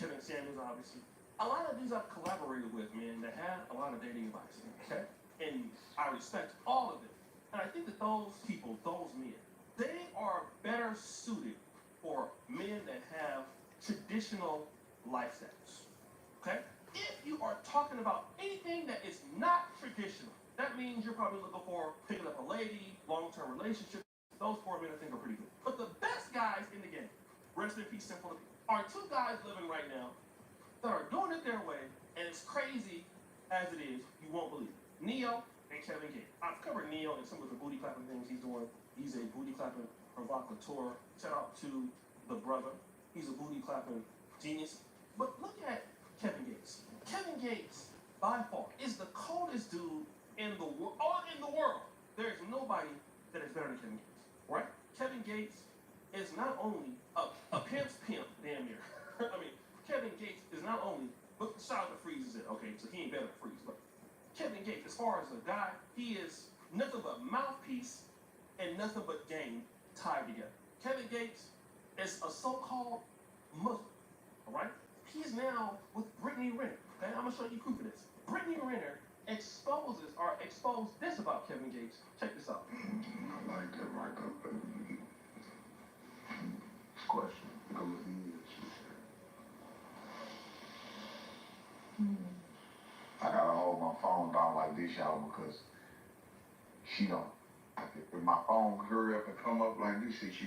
Kevin Samuels, obviously. A lot of these I've collaborated with, man, that have a lot of dating advice, okay? And I respect all of them. And I think that those people, those men, they are better suited for men that have traditional lifestyles, okay? If you are talking about anything that is not traditional, that means you're probably looking for picking up a lady, long-term relationship. Those four men I think are pretty good. But the best guys in the game, rest in peace, simple, are two guys living right now that are doing it their way, and it's crazy as it is, you won't believe it. Neo and Kevin Gates. I've covered Neo and some of the booty clapping things he's doing. He's a booty clapping provocateur. Shout out to the brother. He's a booty clapping genius. But look at Kevin Gates. Kevin Gates, by far, is the coldest dude in the world. All in the world. There's nobody that is better than Kevin Gates, right? Kevin Gates is not only a pimp's pimp, damn near. I mean, Kevin Gates is not only, but shout out to Freeze is it, okay, so he ain't better than Freeze, but Kevin Gates, as far as a guy, he is nothing but mouthpiece and nothing but game tied together. Kevin Gates is a so-called Muslim, all right? He's now with Brittany Renner, okay? I'm gonna show you proof of this. Brittany Renner exposed this about Kevin Gates. Check this out. I like that right up, but this question goes in. I gotta hold my phone down like this, y'all, because she don't. If my phone hurry up and come up like this, she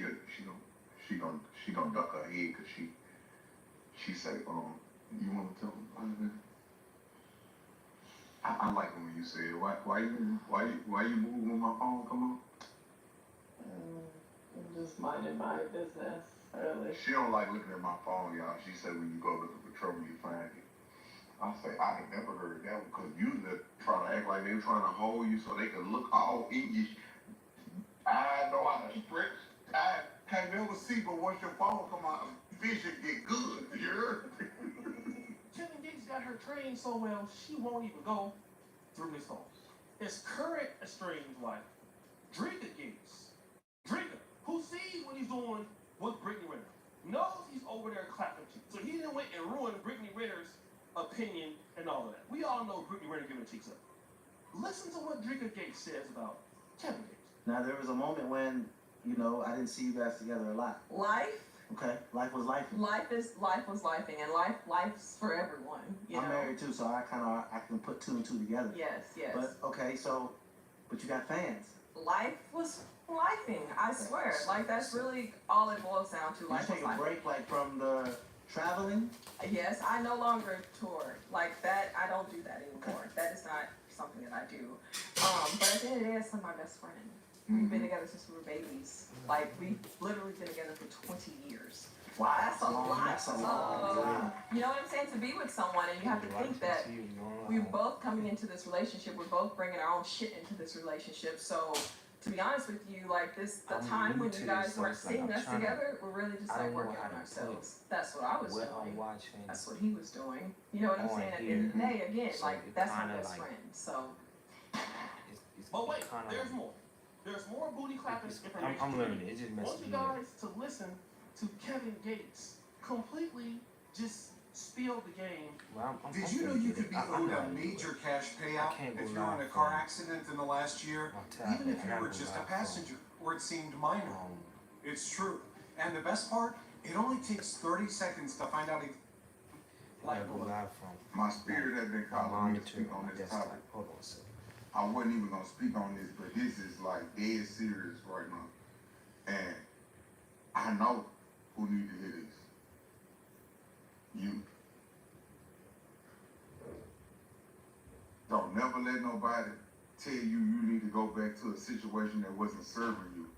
gonna duck her head, cause she say, you wanna tell me? I like it when you say it. Why you move when my phone come up? I'm just minding my business, really. She don't like looking at my phone, y'all. She said when you go looking for trouble, you find it. I say, I ain't never heard that because usually try to act like they were trying to hold you so they could look all in you. I know how to stretch. I can't never see, but once your phone come out, vision get good. You heard? Kevin Gates got her trained so well, she won't even go through his phone. His current estranged wife, Drika Gates. Drika, who sees what he's doing with Brittany Renner, knows he's over there clapping cheeks. So he didn't went and ruin Brittany Renner's opinion and all of that. We all know Brittany Renner giving cheeks up. Listen to what Drika Gates says about Kevin Gates. Now, there was a moment when, I didn't see you guys together a lot. Life? Okay, life was life. Life was lifing, and life's for everyone. I'm married too, so I can put two and two together. Yes. But okay, but you got fans. Life was lifing. I swear, like that's really all it boils down to. Did Life you take was a break, like from the traveling? Yes, I no longer tour like that. I don't do that anymore. That is not something that I do. But at the end of the day, it's my best friend. We've been together since we were babies. Like, we've literally been together for 20 years. Wow. That's a lot. That's a lot. You know what I'm saying? To be with someone, and you have to think that we're both coming into this relationship. We're both bringing our own shit into this relationship. So, to be honest with you, like the time when you guys weren't seeing us together, we're really just like working on ourselves. That's what I was doing. That's what he was doing. You know what I'm saying? At the end of the day, again, like that's my best friend. So. But wait, there's more. There's more booty clapping information. I'm limited. It just I want you guys to listen to Kevin Gates completely just spill the game. Well, Did you know you could be owed a major cash payout if you're in a car accident in the last year, even if you were just a passenger or it seemed minor? It's true. And the best part, it only takes 30 seconds to find out My spirit has been calling me to speak on this topic. Hold on a second. I wasn't even gonna speak on this, but this is like dead serious right now. And I know who need to hear this. You. Don't never let nobody tell you need to go back to a situation that wasn't serving you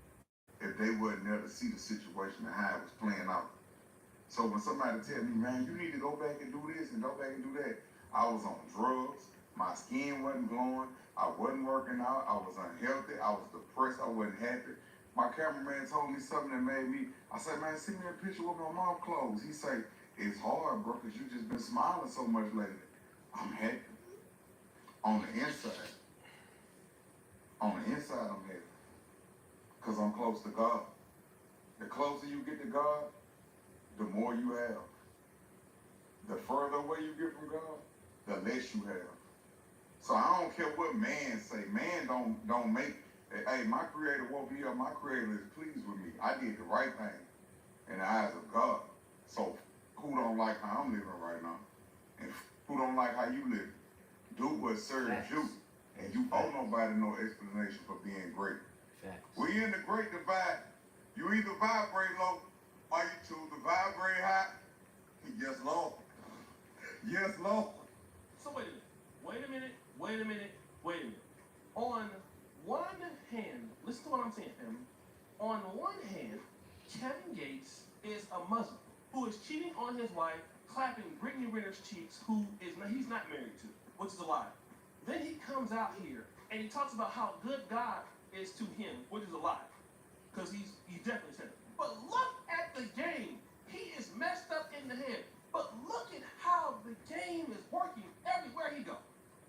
if they wasn't there to see the situation and how it was playing out. So when somebody tell me, man, you need to go back and do this and go back and do that, I was on drugs, my skin wasn't glowing, I wasn't working out, I was unhealthy, I was depressed, I wasn't happy. My cameraman told me something that made me, I said, man, send me a picture with my mouth closed. He said, it's hard, bro, because you just been smiling so much lately. I'm happy. On the inside, I'm happy. Because I'm close to God. The closer you get to God, the more you have. where you get from God, the less you have. So I don't care what man say. Man don't make. Hey, my Creator woke me up. My Creator is pleased with me. I did the right thing in the eyes of God. So who don't like how I'm living right now, and who don't like how you live? Do what serves you, and you owe nobody no explanation for being great. We in the great divide. You either vibrate low or you choose to vibrate high. Yes, Lord. Yes, Lord. So wait a minute. On one hand, listen to what I'm saying, family. On one hand, Kevin Gates is a Muslim who is cheating on his wife, clapping Brittany Renner's cheeks, he's not married to, which is a lie. Then he comes out here and he talks about how good God is to him, which is a lie. Because he definitely said it. But look at the game. He is messed up in the head. But look at how the game is working everywhere he goes.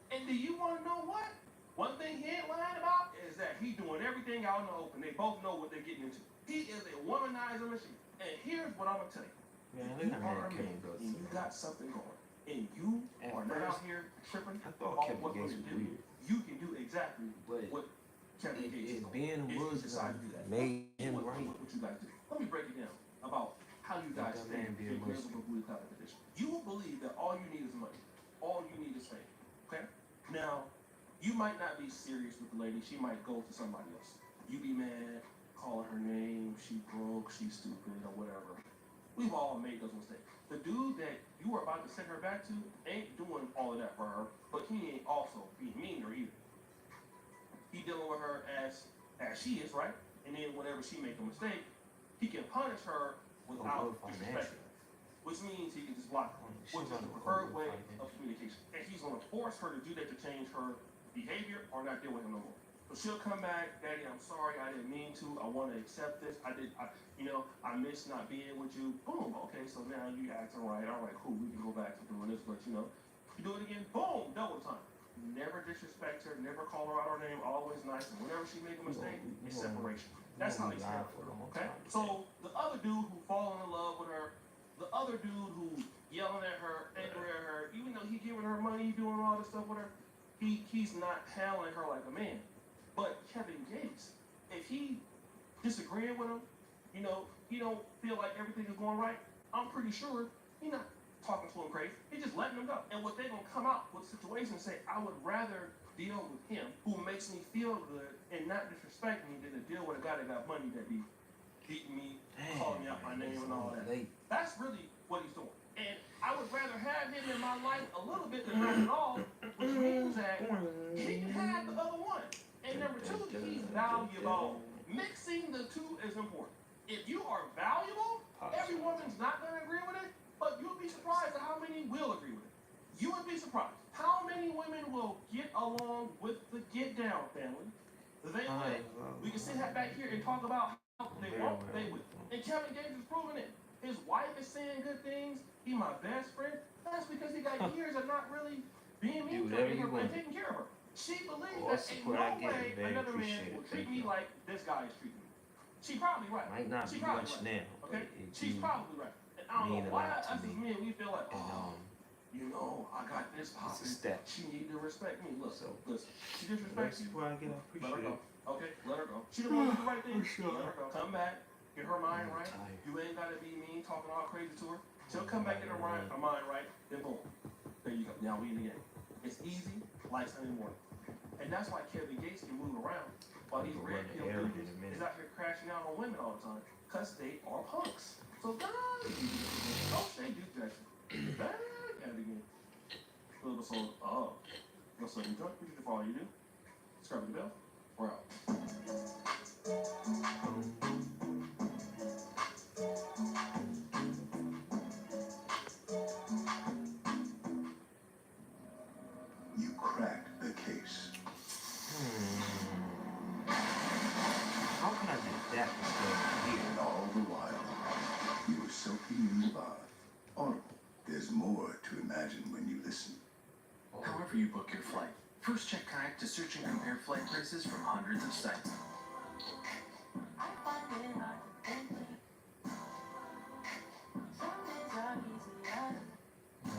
And do you want to know what? One thing he ain't lying about is that he's doing everything out in the open. They both know what they're getting into. He is a womanizer machine. And here's what I'm going to tell you. Man, If you are a man and you got something going, and you are not out here tripping off what women do, you can do exactly what Kevin Gates is being a Muslim made him right. What you guys do. Let me break it down about how you guys stand in biblical belief competition. You will believe that all you need is money. All you need is fame. Okay? Now, you might not be serious with the lady. She might go to somebody else. You be mad, calling her name, she broke, she's stupid, or whatever. We've all made those mistakes. The dude that you are about to send her back to ain't doing all of that for her, but he ain't also being mean to her either. He dealing with her as she is, right? And then whenever she make a mistake, he can punish her without disrespecting her. Which means he can just block her, which is the preferred way of communication. And he's going to force her to do that to change her behavior or not deal with him no more. So she'll come back, Daddy, I'm sorry, I didn't mean to. I want to accept this. I miss not being with you. Boom, okay, so now you acting right. All right, cool, we can go back to doing this, but you do it again, boom, double time. Never disrespect her, never call her out her name, always nice. And whenever she make a mistake, it's separation. That's how they stand for them, okay? So the other dude who falling in love with her, the other dude who yelling at her, angry at her, even though he giving her money, doing all this stuff with her, he's not handling her like a man. But Kevin Gates, if he disagreeing with him, he don't feel like everything is going right, I'm pretty sure he's not talking to him crazy. He's just letting him go. And what they're going to come out with situations and say, I would rather deal with him who makes me feel good and not disrespect me than to deal with a guy that got money that be beating me, calling me out my name and all that. That's really what he's doing. And I would rather have him in my life a little bit than not at all, which means that he can have the other one. And number two, he's valuable. Mixing the two is important. If you are valuable, every woman's not going to agree with it, but you'll be surprised at how many will agree with it. You would be surprised. How many women will get along with the get down family? They will. We can sit back here and talk about how they won't, they will. And Kevin Gates is proving it. His wife is saying good things. He my best friend. That's because he got years of not really being mean to her and taking care of her. She believes that in no way another man will treat me like this guy is treating me. She's probably right. Might not be much now. Okay? She's probably right. And I don't know why us as men, we feel like, I got this popping. She need to respect me. Look, listen. She disrespects you. Let her go. Okay, let her go. She don't want to do the right thing. Let her go. Come back. Get her mind right. You ain't got to be mean, talking all crazy to her. She'll come back, get her mind right. Then boom. There you go. Now we in the game. It's easy, like Sunday morning. And that's why Kevin Gates can move around while these red pill dudes is out here crashing out on women all the time. Because they are punks. So guys, don't say do that. Back at it again. A little bit so, what's up, you drunk? What you do for all you do? Scrub the bell. We're out. You cracked the case. How can I get that here? And all the while, you were soaking in the bath. Audible. There's more to imagine when you listen. However you book your flight, first check Kayak to search and compare flight prices from hundreds of sites. No.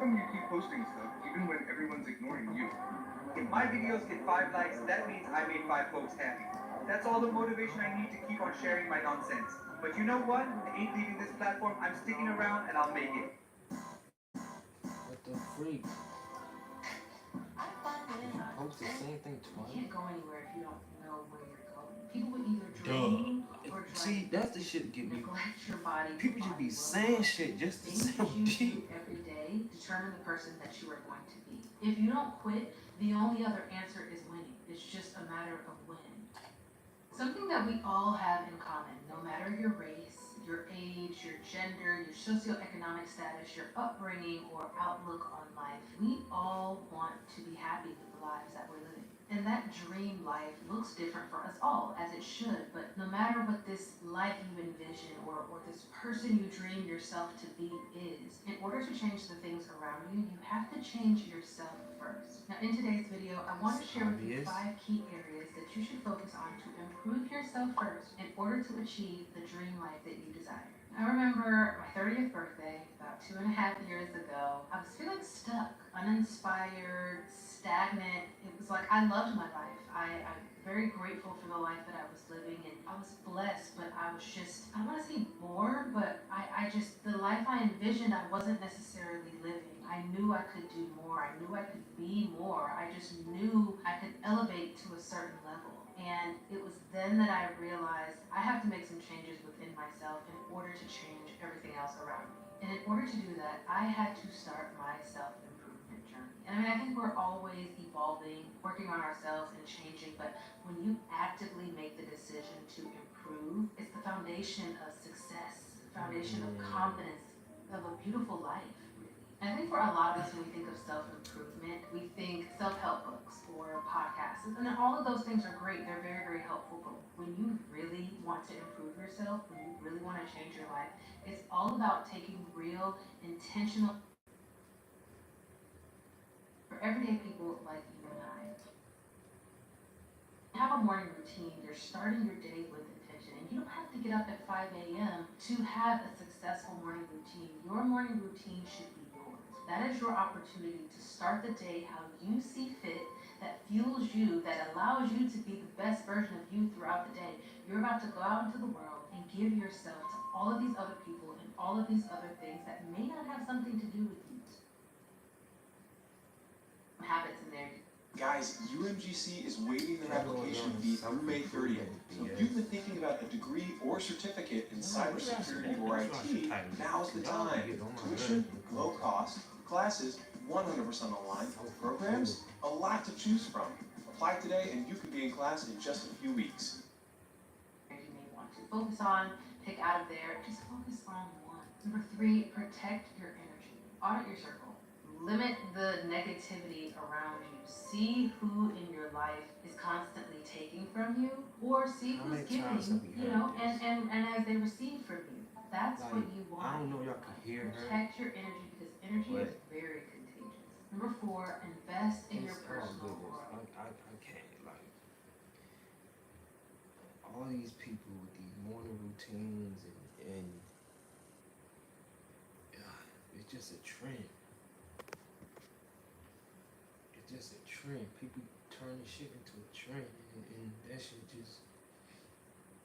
come you keep posting stuff even when everyone's ignoring you? If my videos get 5 likes, that means I made 5 folks happy. That's all the motivation I need to keep on sharing my nonsense. But you know what? I ain't leaving this platform. I'm sticking around and I'll make it. What the freak? You post the same thing You twice? can't go anywhere if you don't know where you're going. People would either drain you or drag See, you. that's the shit get me. Neglect your body. People just be saying shit just to Things sound that you do deep. every day determine the person that you are going to be. If you don't quit, the only other answer is winning. It's just a matter of when. Something that we all have in common, no matter your race, your age, your gender, your socioeconomic status, your upbringing, or outlook on life, we all want to be happy with the lives that we're living. And that dream life looks different for us all, as it should, but no matter what this life you envision or this person you dream yourself to be is, in order to change the things around you, you have to change yourself first. Now, in today's video, I want to share with you 5 key areas that you should focus on to improve yourself first in order to achieve the dream life that you desire. I remember my 30th birthday, about 2.5 years ago. I was feeling stuck, uninspired, stagnant. It was like I loved my life. I'm very grateful for the life that I was living, and I was blessed, but I was just, I don't want to say bored, but I just, the life I envisioned, I wasn't necessarily living. I knew I could do more. I knew I could be more. I just knew I could elevate to a certain level. And it was then that I realized I have to make some changes within myself in order to change everything else around me. And in order to do that, I had to start my self-improvement journey. And I mean, I think we're always evolving, working on ourselves and changing, but when you actively make the decision to improve, it's the foundation of success, the foundation of confidence, of a beautiful life. I think for a lot of us, when we think of self-improvement, we think self-help books or podcasts. And all of those things are great. They're very, very helpful. But when you really want to improve yourself, when you really want to change your life, it's all about taking real, intentional, for everyday people like you and I. Have a morning routine. You're starting your day with intention. And you don't have to get up at 5 a.m. to have a successful morning routine. Your morning routine should be yours. That is your opportunity to start the day how you see fit, that fuels you, that allows you to be the best version of you throughout the day. You're about to go out into the world and give yourself to all of these other people and all of these other things that may not have something to do with you. Habits in there. Guys, UMGC is waiving their application fee through May 30th. So if you've been thinking about a degree or certificate in cybersecurity or IT, now's the time. Tuition, low cost, classes, 100% online, programs, a lot to choose from. Apply today and you could be in class in just a few weeks. You may want to focus on, pick out of there, just focus on one. Number 3, protect your energy. Audit your circle. Limit the negativity around you. See who in your life is constantly taking from you, or see who's giving, you know, and as they receive from you. That's what you want. I don't know if y'all can hear her. Protect your energy because energy is very contagious. Number 4, invest in your personal growth. I can't, like, all these people with these morning routines and it's just a trend. Just a trend. People turn this shit into a trend, and that shit just,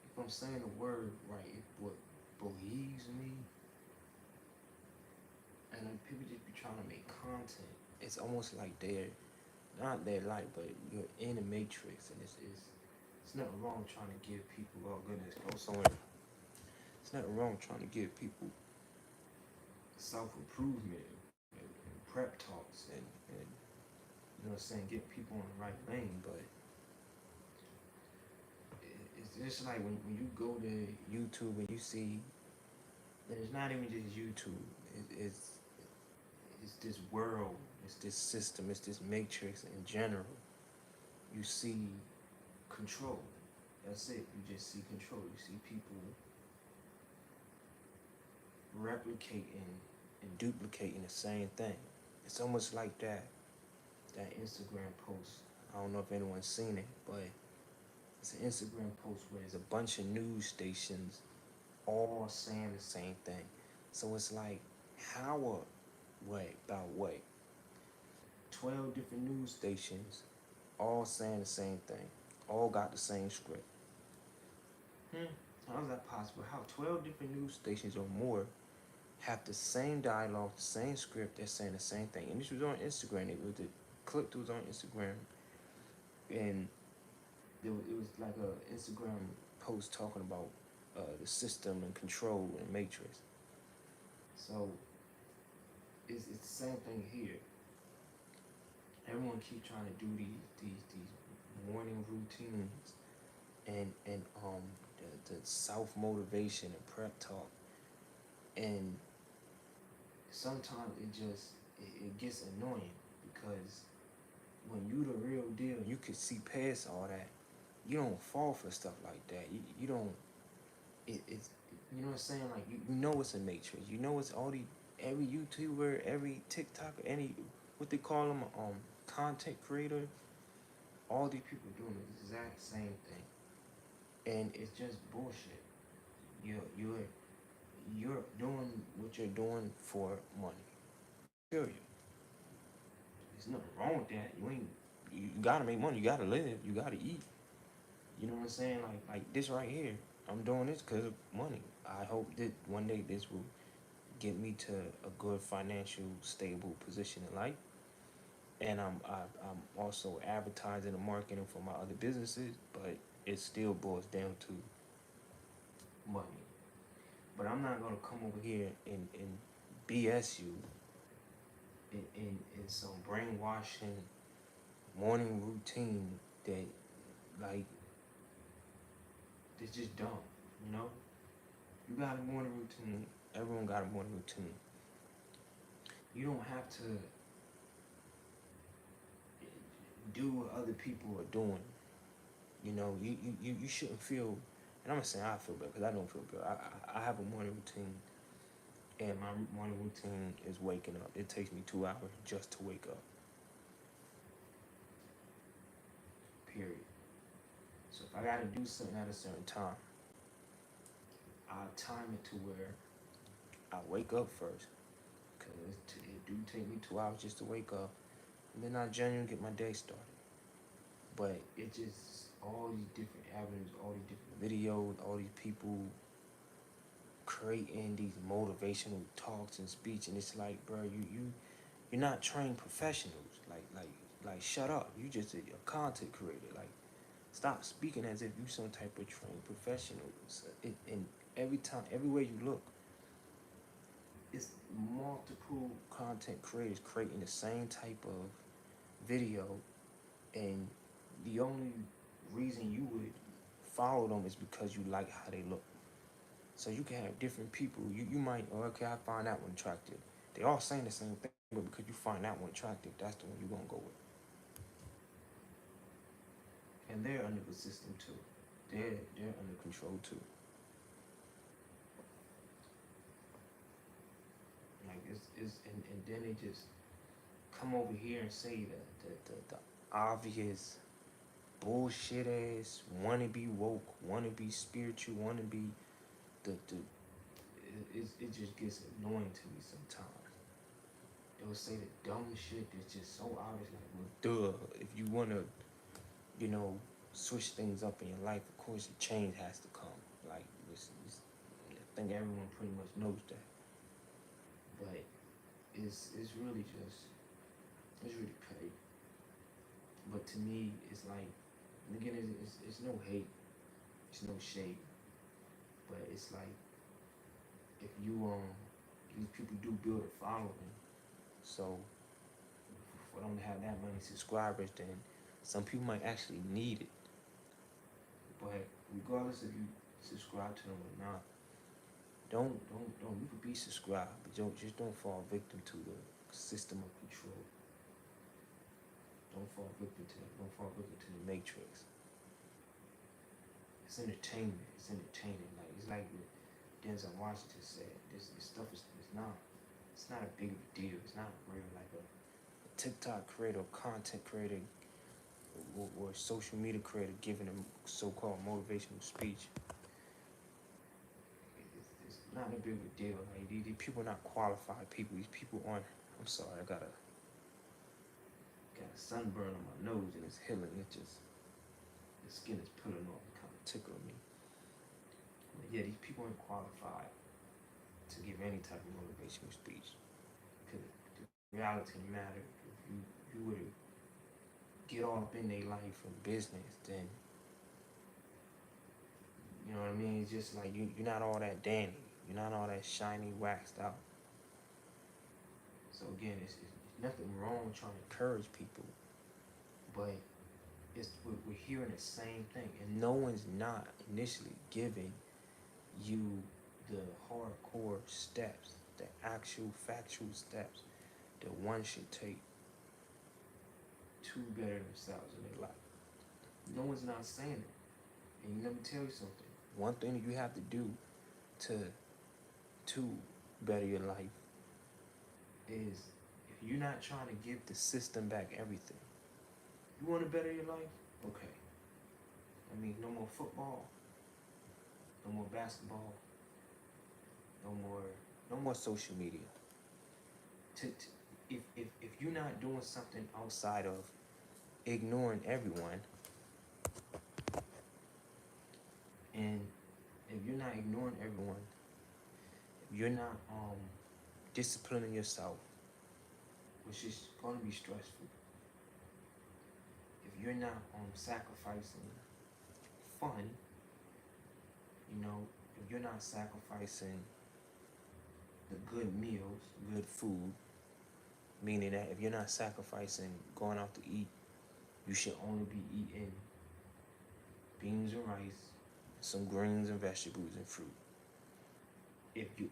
if I'm saying the word right, it what believes me. And then people just be trying to make content. It's almost like they're not their life, but you're in a matrix, and it's nothing wrong trying to give people, oh goodness, go somewhere. It's nothing wrong trying to give people self-improvement and prep talks and you know what I'm saying, get people on the right lane, but it's just like when you go to YouTube and you see, and it's not even just YouTube, it's this world, it's this system, it's this matrix in general. You see control. That's it. You just see control. You see people replicating and duplicating the same thing. It's almost like that Instagram post. I don't know if anyone's seen it, but it's an Instagram post where there's a bunch of news stations all saying the same thing. So it's like, how about what? 12 different news stations, all saying the same thing, all got the same script. How is that possible? How 12 different news stations or more have the same dialogue, the same script, they're saying the same thing. And this was on Instagram. It was the clip that was on Instagram. And it was like a Instagram post talking about the system and control and matrix. So it's the same thing here. Everyone keep trying to do these morning routines and the self motivation and prep talk, and sometimes it gets annoying because when you the real deal, you can see past all that. You don't fall for stuff like that. You don't. It's you know what I'm saying. Like you know it's a matrix. You know it's all every YouTuber, every TikToker, any what they call them content creator. All these people doing the exact same thing, and it's just bullshit. You're doing what you're doing for money. Period. There's nothing wrong with that. You gotta make money. You gotta live. You gotta eat. You know what I'm saying? Like this right here. I'm doing this because of money. I hope that one day this will get me to a good financial stable position in life. And I'm also advertising and marketing for my other businesses, but it still boils down to money. But I'm not gonna come over here and BS you in some brainwashing morning routine that like it's just dumb, you know? You got a morning routine, everyone got a morning routine. You don't have to do what other people are doing. You know, you shouldn't feel, and I'm not saying I feel bad because I don't feel bad. I have a morning routine, and my morning routine is waking up. It takes me 2 hours just to wake up. Period. So if I gotta do something at a certain time, I'll time it to where I wake up first, because it do take me 2 hours just to wake up, and then I genuinely get my day started. But it just, all these different avenues, all these different videos, all these people creating these motivational talks and speech, and it's like, bro, you're not trained professionals. Like shut up. You just a content creator. Like, stop speaking as if you some type of trained professional. And everywhere you look, it's multiple content creators creating the same type of video, and the only reason you would follow them is because you like how they look. So you can have different people. You might, okay, I find that one attractive. They all saying the same thing, but because you find that one attractive, that's the one you're gonna go with. And they're under the system too. They're under control too. Like and then they just come over here and say the obvious bullshit ass wanna be woke, wanna be spiritual, wanna be it just gets annoying to me sometimes. They'll say the dumb shit that's just so obvious, like, well, duh, if you wanna, you know, switch things up in your life, of course a change has to come. Like I think everyone pretty much knows that. But it's really petty. But to me, it's like, again, it's no hate, it's no shade, but it's like, if you these people do build a following, so for them to have that many subscribers, then some people might actually need it. But regardless if you subscribe to them or not, don't you could be subscribed, but don't fall victim to the system of control. Don't fall victim to the matrix. It's entertainment. It's entertaining. Like, it's like what Denzel Washington said. This stuff is not. It's not a big of a deal. It's not real. Like a TikTok creator, content creator, or social media creator giving them so-called motivational speech. It's not a big of a deal. Like, these people are not qualified people. These people aren't I'm sorry, I got a sunburn on my nose and it's healing. It just, the skin is pulling off, it kind of tickling me. But yeah, these people aren't qualified to give any type of motivational speech. Because the reality of the matter, if you were to get all up in their life and business, then you know what I mean? It's just like you're not all that dandy. You're not all that shiny, waxed out. So again, it's nothing wrong with trying to encourage people, but we're hearing the same thing, and no one's not initially giving you the hardcore steps, the actual factual steps that one should take to better themselves in their life. No one's not saying it. And let me tell you something. One thing that you have to do to better your life is, if you're not trying to give the system back everything, you want to better your life? Okay. I mean, no more football, no more basketball, no more social media. If you're not doing something outside of ignoring everyone, and if you're not ignoring everyone, if you're not disciplining yourself, which is going to be stressful, if you're not sacrificing fun, you know, if you're not sacrificing the good meals, good food, meaning that if you're not sacrificing going out to eat, you should only be eating beans and rice, some greens and vegetables and fruit. If you're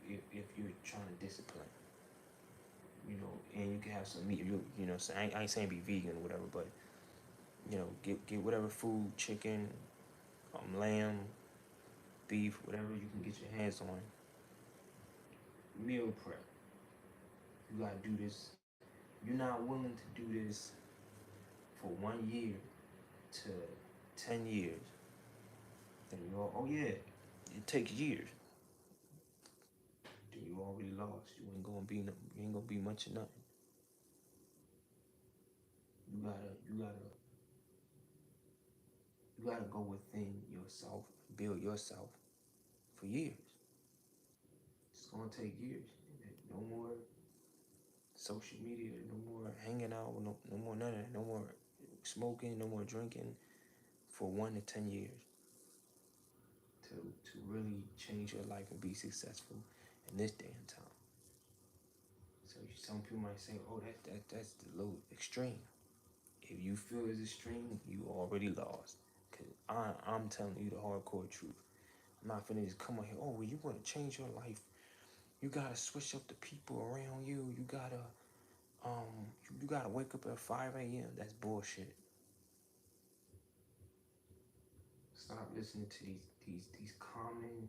trying to discipline, you know, and you can have some meat, you know, so I ain't saying be vegan or whatever, but you know, get whatever food, chicken, lamb, beef, whatever you can get your hands on. Meal prep. You gotta do this. You're not willing to do this for 1 year to 10 years. Then you all, oh yeah, it takes years. Then you already lost. You ain't gonna be much of nothing. You gotta go within yourself, build yourself for years. It's gonna take years. No more social media, no more hanging out, no more none of that, no more smoking, no more drinking for 1 to 10 years to really change your life and be successful in this day and time. So some people might say, oh, that's the little extreme. If you feel it's extreme, you already lost. Cause I'm telling you the hardcore truth. I'm not finna just come on here, oh, well, you wanna change your life. You gotta switch up the people around you. You gotta wake up at 5 a.m. That's bullshit. Stop listening to these common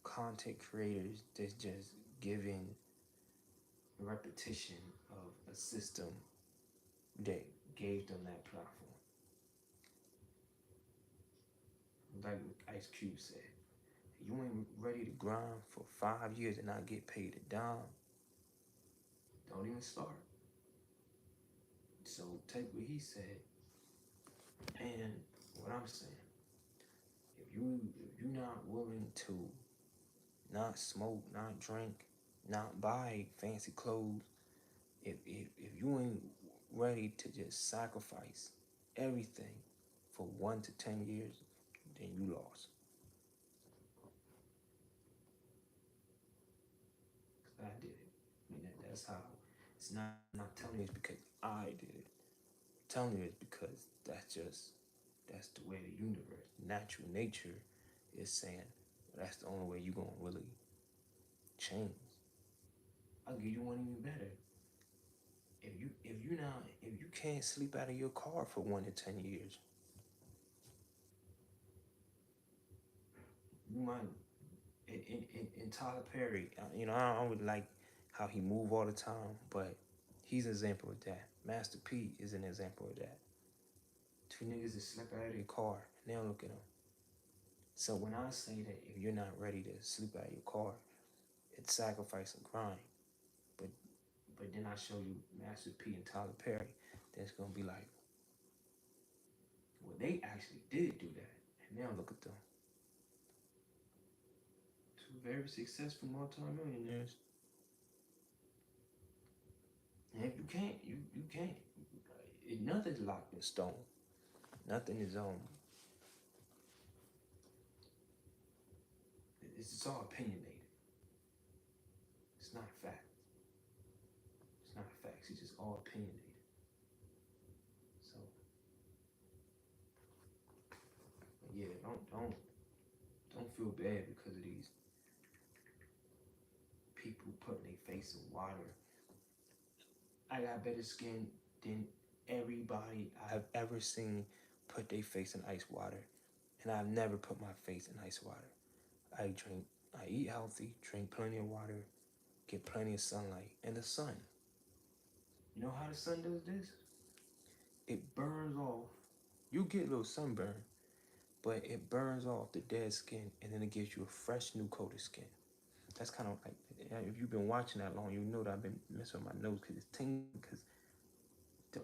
content creators that's just giving repetition of a system that gave them that platform. Like Ice Cube said, you ain't ready to grind for 5 years and not get paid a dime, don't even start. So take what he said and what I'm saying. If you're not willing to not smoke, not drink, not buy fancy clothes, if you ain't ready to just sacrifice everything for 1 to 10 years, then you lost. Cause I did it. I mean, that's how. It's not. I'm not telling you it's because I did it. I'm telling you it's because that's the way the universe, natural nature, is saying. That's the only way you're gonna really change. I'll give you one even better. If you can't sleep out of your car for 1 to 10 years, you might. In Tyler Perry, you know, I don't really like how he move all the time, but he's an example of that. Master P is an example of that. 2 niggas that slept out of their car, now look at them. So when I say that if you're not ready to sleep out of your car, it's sacrifice and grind. But But then I show you Master P and Tyler Perry, then it's gonna be like, well, they actually did do that. And now look at them. Two very successful multimillionaires. And if you can't, you can't. Nothing's locked in stone. Nothing is it's all opinionated. It's not a fact. It's not a fact. It's just all opinionated. So yeah, don't feel bad because of these people putting their face in water. I got better skin than everybody I've ever seen put their face in ice water. And I've never put my face in ice water. I eat healthy, drink plenty of water, get plenty of sunlight. And the sun. You know how the sun does this? It burns off. You get a little sunburn, but it burns off the dead skin and then it gives you a fresh new coat of skin. That's kind of like, if you've been watching that long, you know that I've been messing with my nose because it's tingling because the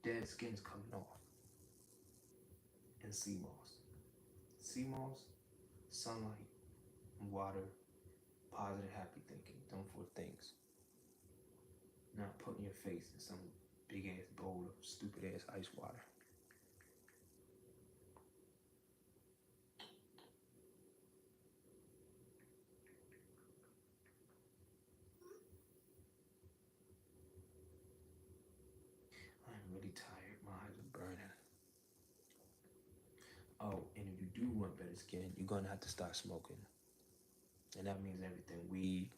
dead skin is coming off. And sea moss. Sea moss, sunlight, water, positive, happy thinking, them 4 things. Not putting your face in some big ass bowl of stupid ass ice water. I'm really tired. My eyes are burning. Oh, and if you do want better skin, you're gonna have to start smoking. And that means everything: weed,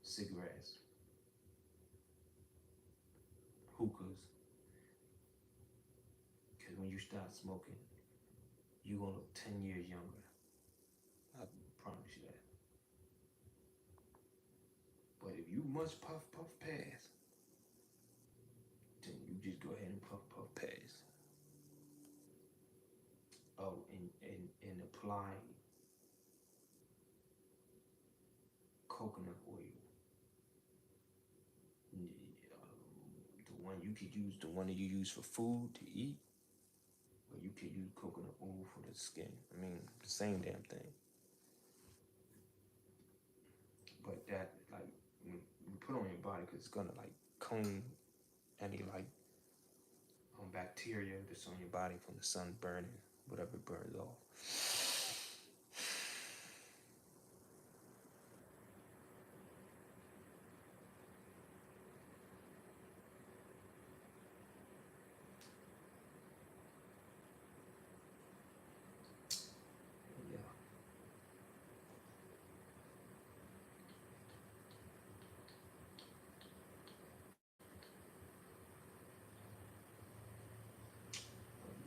cigarettes, hookahs. Because when you start smoking, you're gonna look 10 years younger. I promise you that. But if you must puff pass, then you just go ahead and puff pass. Oh, and apply coconut oil. The one you could use, the one that you use for food to eat, or you could use coconut oil for the skin. I mean, the same damn thing. But that, like, you put on your body because it's gonna like clean any like bacteria that's on your body from the sun burning, whatever burns off.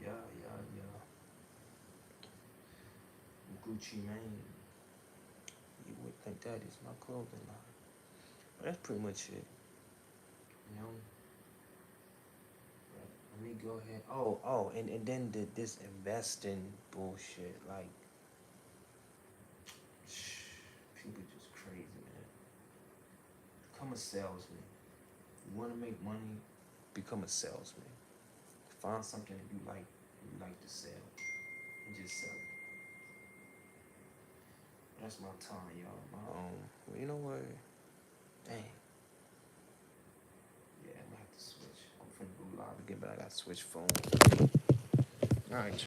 Yeah. Yeah. Gucci Mane. You would think that is my clothing line. But that's pretty much it. You know? But let me go ahead. Oh, and then this investing bullshit. Like, people just crazy, man. Become a salesman. You want to make money? Become a salesman. Find something that you like to sell, and just sell it. That's my time, y'all. Well, you know what? Dang. Yeah, I'm gonna have to switch. I'm finna go live again, but I gotta switch phones. All right.